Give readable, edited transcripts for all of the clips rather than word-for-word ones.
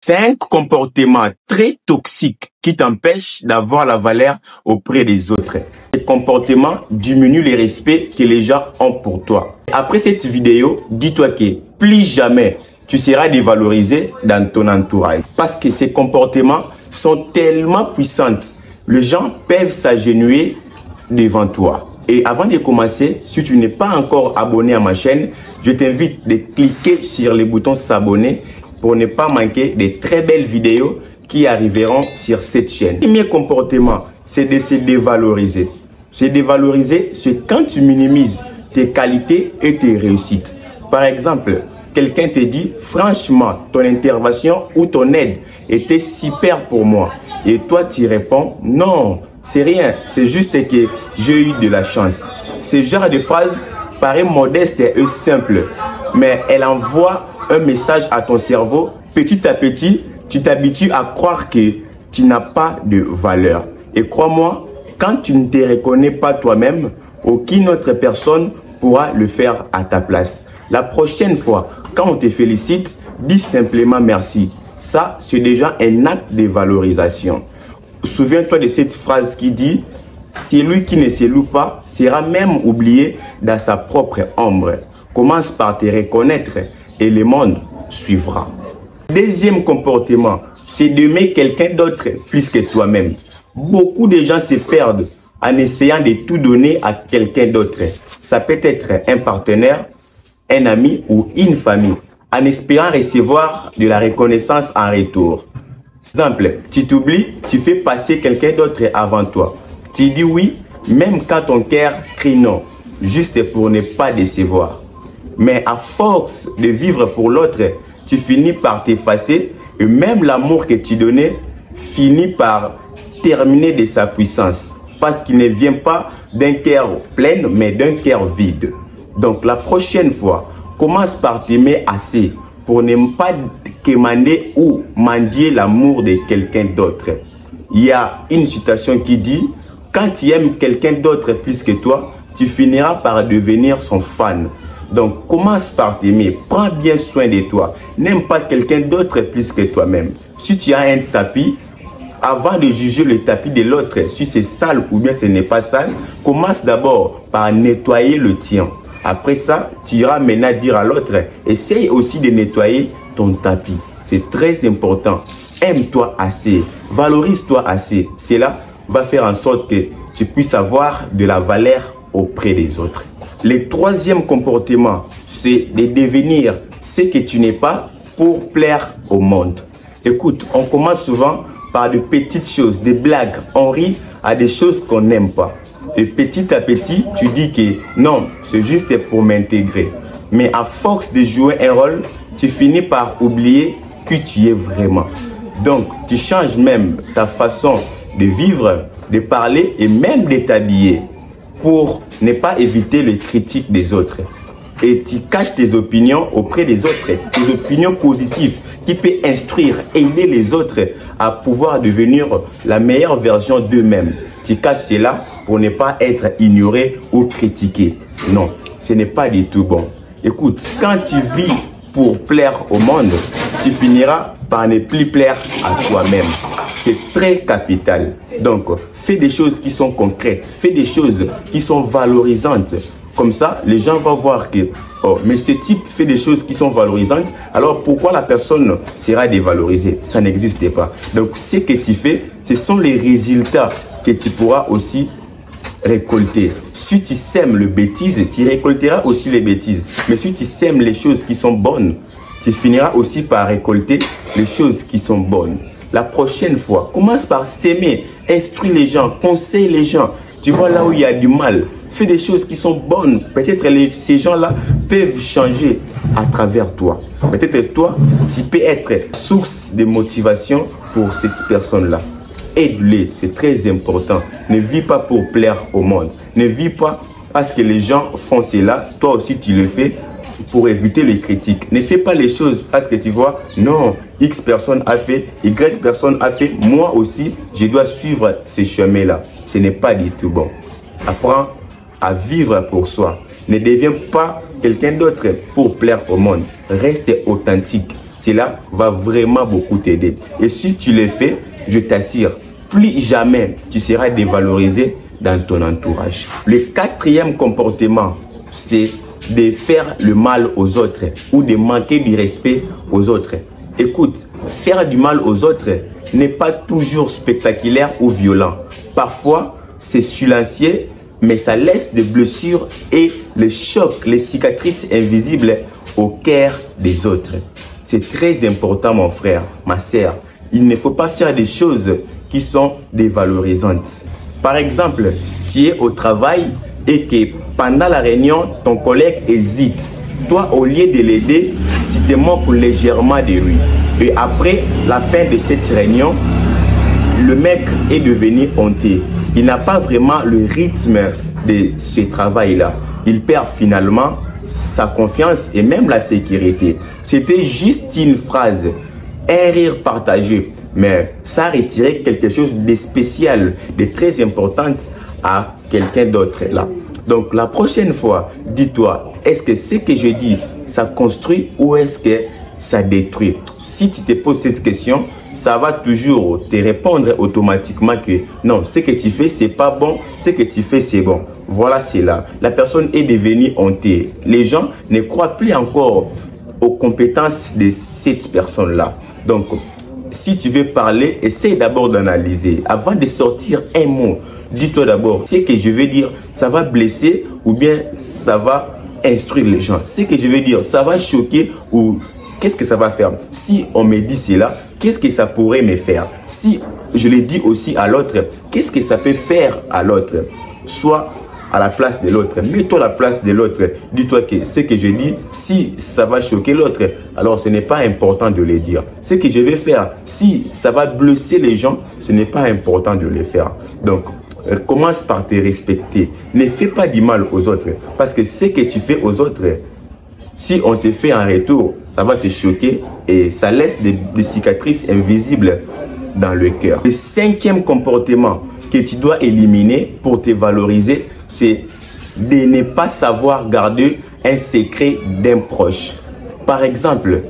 5 comportements très toxiques qui t'empêchent d'avoir la valeur auprès des autres. Ces comportements diminuent le respect que les gens ont pour toi. Après cette vidéo, dis-toi que plus jamais tu seras dévalorisé dans ton entourage. Parce que ces comportements sont tellement puissants. Les gens peuvent s'agenouiller devant toi. Et avant de commencer, si tu n'es pas encore abonné à ma chaîne, je t'invite de cliquer sur le bouton s'abonner pour ne pas manquer de très belles vidéos qui arriveront sur cette chaîne. Le premier comportement, c'est de se dévaloriser. Se dévaloriser, c'est quand tu minimises tes qualités et tes réussites. Par exemple, quelqu'un te dit, franchement, ton intervention ou ton aide était super pour moi. Et toi, tu réponds, non, c'est rien, c'est juste que j'ai eu de la chance. Ce genre de phrase paraît modeste et simple, mais elle envoie un message à ton cerveau. Petit à petit, tu t'habitues à croire que tu n'as pas de valeur. Et crois-moi, quand tu ne te reconnais pas toi-même, aucune autre personne pourra le faire à ta place. La prochaine fois, quand on te félicite, dis simplement merci. Ça, c'est déjà un acte de valorisation. Souviens-toi de cette phrase qui dit « Celui qui ne se loue pas sera même oublié dans sa propre ombre. » Commence par te reconnaître et le monde suivra. Deuxième comportement, c'est d'aimer quelqu'un d'autre plus que toi-même. Beaucoup de gens se perdent en essayant de tout donner à quelqu'un d'autre. Ça peut être un partenaire, un ami ou une famille, en espérant recevoir de la reconnaissance en retour. Exemple, tu t'oublies, tu fais passer quelqu'un d'autre avant toi. Tu dis oui, même quand ton cœur crie non, juste pour ne pas décevoir. Mais à force de vivre pour l'autre, tu finis par t'effacer et même l'amour que tu donnais finit par terminer de sa puissance. Parce qu'il ne vient pas d'un cœur plein, mais d'un cœur vide. Donc la prochaine fois, commence par t'aimer assez pour ne pas quémander ou mendier l'amour de quelqu'un d'autre. Il y a une citation qui dit, quand tu aimes quelqu'un d'autre plus que toi, tu finiras par devenir son fan. Donc, commence par t'aimer, prends bien soin de toi. N'aime pas quelqu'un d'autre plus que toi-même. Si tu as un tapis, avant de juger le tapis de l'autre, si c'est sale ou bien ce n'est pas sale, commence d'abord par nettoyer le tien. Après ça, tu iras maintenant dire à l'autre, essaye aussi de nettoyer ton tapis. C'est très important. Aime-toi assez, valorise-toi assez. Cela va faire en sorte que tu puisses avoir de la valeur auprès des autres. Le troisième comportement, c'est de devenir ce que tu n'es pas pour plaire au monde. Écoute, on commence souvent par de petites choses, des blagues. On rit à des choses qu'on n'aime pas. Et petit à petit, tu dis que non, c'est juste pour m'intégrer. Mais à force de jouer un rôle, tu finis par oublier qui tu es vraiment. Donc, tu changes même ta façon de vivre, de parler et même de t'habiller pour ne pas éviter les critiques des autres. Et tu caches tes opinions auprès des autres, tes opinions positives qui peuvent instruire, aider les autres à pouvoir devenir la meilleure version d'eux-mêmes. Tu caches cela pour ne pas être ignoré ou critiqué. Non, ce n'est pas du tout bon. Écoute, quand tu vis pour plaire au monde, tu finiras par ne plus plaire à toi-même. C'est très capital. Donc, fais des choses qui sont concrètes, fais des choses qui sont valorisantes. Comme ça, les gens vont voir que, oh, mais ce type fait des choses qui sont valorisantes, alors pourquoi la personne sera dévalorisée? Ça n'existe pas. Donc, ce que tu fais, ce sont les résultats que tu pourras aussi récolter. Si tu sèmes le bêtise, tu récolteras aussi les bêtises. Mais si tu sèmes les choses qui sont bonnes, tu finiras aussi par récolter les choses qui sont bonnes. La prochaine fois, commence par s'aimer, instruis les gens, conseille les gens. Tu vois là où il y a du mal, fais des choses qui sont bonnes. Peut-être ces gens-là peuvent changer à travers toi. Peut-être toi, tu peux être source de motivation pour cette personne-là. Aide-les, c'est très important. Ne vis pas pour plaire au monde. Ne vis pas parce que les gens font cela, toi aussi tu le fais pour éviter les critiques. Ne fais pas les choses parce que tu vois, non, X personne a fait, Y personne a fait, moi aussi, je dois suivre ce chemin-là. Ce n'est pas du tout bon. Apprends à vivre pour soi. Ne deviens pas quelqu'un d'autre pour plaire au monde. Reste authentique. cela va vraiment beaucoup t'aider. Et si tu le fais, je t'assure, plus jamais tu seras dévalorisé dans ton entourage. Le quatrième comportement, c'est de faire le mal aux autres ou de manquer du respect aux autres. Écoute, faire du mal aux autres n'est pas toujours spectaculaire ou violent. Parfois, c'est silencieux, mais ça laisse des blessures et les chocs, les cicatrices invisibles au cœur des autres. C'est très important, mon frère, ma sœur. Il ne faut pas faire des choses qui sont dévalorisantes. Par exemple, tu es au travail et que pendant la réunion, ton collègue hésite. Toi, au lieu de l'aider, tu te moques légèrement de lui. Et après la fin de cette réunion, le mec est devenu honteux. Il n'a pas vraiment le rythme de ce travail-là. Il perd finalement sa confiance et même la sécurité. C'était juste une phrase, un rire partagé. Mais ça a retiré quelque chose de spécial, de très important à quelqu'un d'autre là. Donc la prochaine fois, dis-toi, est-ce que ce que je dis, ça construit ou est-ce que ça détruit? Si tu te poses cette question, ça va toujours te répondre automatiquement que non, ce que tu fais, c'est pas bon, ce que tu fais, c'est bon. Voilà, c'est là. La personne est devenue honteuse. Les gens ne croient plus encore aux compétences de cette personne-là. Donc, si tu veux parler, essaye d'abord d'analyser. Avant de sortir un mot, dis-toi d'abord, ce que je veux dire, ça va blesser ou bien ça va instruire les gens. Ce que je veux dire, ça va choquer ou qu'est-ce que ça va faire? Si on me dit cela, qu'est-ce que ça pourrait me faire? Si je le dis aussi à l'autre, qu'est-ce que ça peut faire à l'autre? Soit à la place de l'autre. Mets-toi à la place de l'autre. Dis-toi que ce que je dis, si ça va choquer l'autre, alors ce n'est pas important de le dire. Ce que je vais faire, si ça va blesser les gens, ce n'est pas important de le faire. Donc, commence par te respecter. Ne fais pas du mal aux autres. Parce que ce que tu fais aux autres, si on te fait un retour, ça va te choquer et ça laisse des cicatrices invisibles dans le cœur. Le cinquième comportement que tu dois éliminer pour te valoriser, c'est de ne pas savoir garder un secret d'un proche. Par exemple,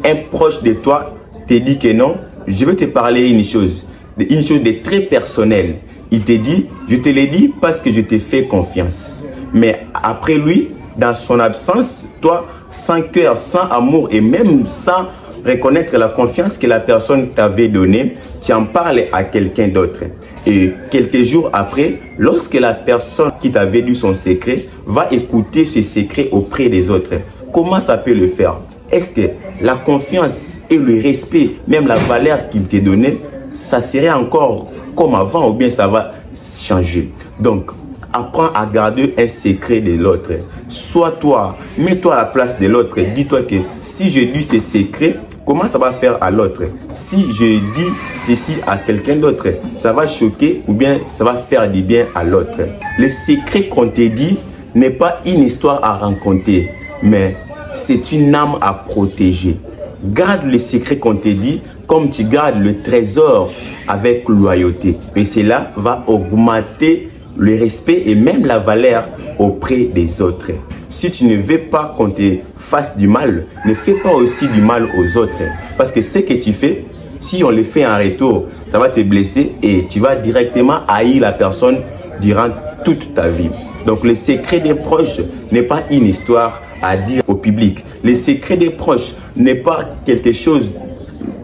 un proche de toi te dit que non, je vais te parler une chose de très personnelle. Il te dit, je te l'ai dit parce que je te fais confiance. Mais après lui, dans son absence, toi, sans cœur, sans amour et même sans reconnaître la confiance que la personne t'avait donnée, tu en parles à quelqu'un d'autre. Et quelques jours après, lorsque la personne qui t'avait dit son secret va écouter ce secret auprès des autres, comment ça peut le faire? Est-ce que la confiance et le respect, même la valeur qu'il t'a donnée, ça serait encore comme avant ou bien ça va changer? Donc, apprends à garder un secret de l'autre. Sois toi, mets-toi à la place de l'autre. Dis-toi que si je dis ce secret, comment ça va faire à l'autre? Si je dis ceci à quelqu'un d'autre, ça va choquer ou bien ça va faire du bien à l'autre. Le secret qu'on te dit n'est pas une histoire à raconter, mais c'est une âme à protéger. Garde le secret qu'on te dit comme tu gardes le trésor avec loyauté. Et cela va augmenter le respect et même la valeur auprès des autres. Si tu ne veux pas qu'on te fasse du mal, ne fais pas aussi du mal aux autres. Parce que ce que tu fais, si on le fait en retour, ça va te blesser et tu vas directement haïr la personne durant toute ta vie. Donc le secret des proches n'est pas une histoire à dire au public. Le secret des proches n'est pas quelque chose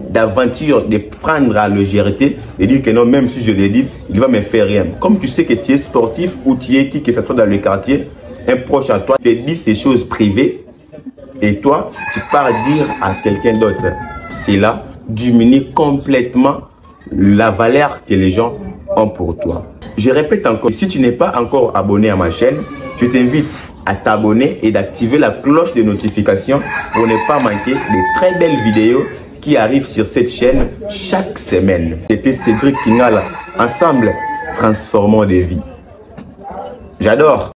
d'aventure, de prendre à légèreté et dire que non, même si je l'ai dit, il va me faire rien. Comme tu sais que tu es sportif ou tu es qui que ce soit dans le quartier, un proche à toi te dit ces choses privées et toi, tu pars dire à quelqu'un d'autre. Cela diminue complètement la valeur que les gens ont pour toi. Je répète encore, si tu n'es pas encore abonné à ma chaîne, je t'invite à t'abonner et d'activer la cloche de notification pour ne pas manquer de très belles vidéos qui arrivent sur cette chaîne chaque semaine. C'était Cédric Kingala. Ensemble, transformons des vies. J'adore.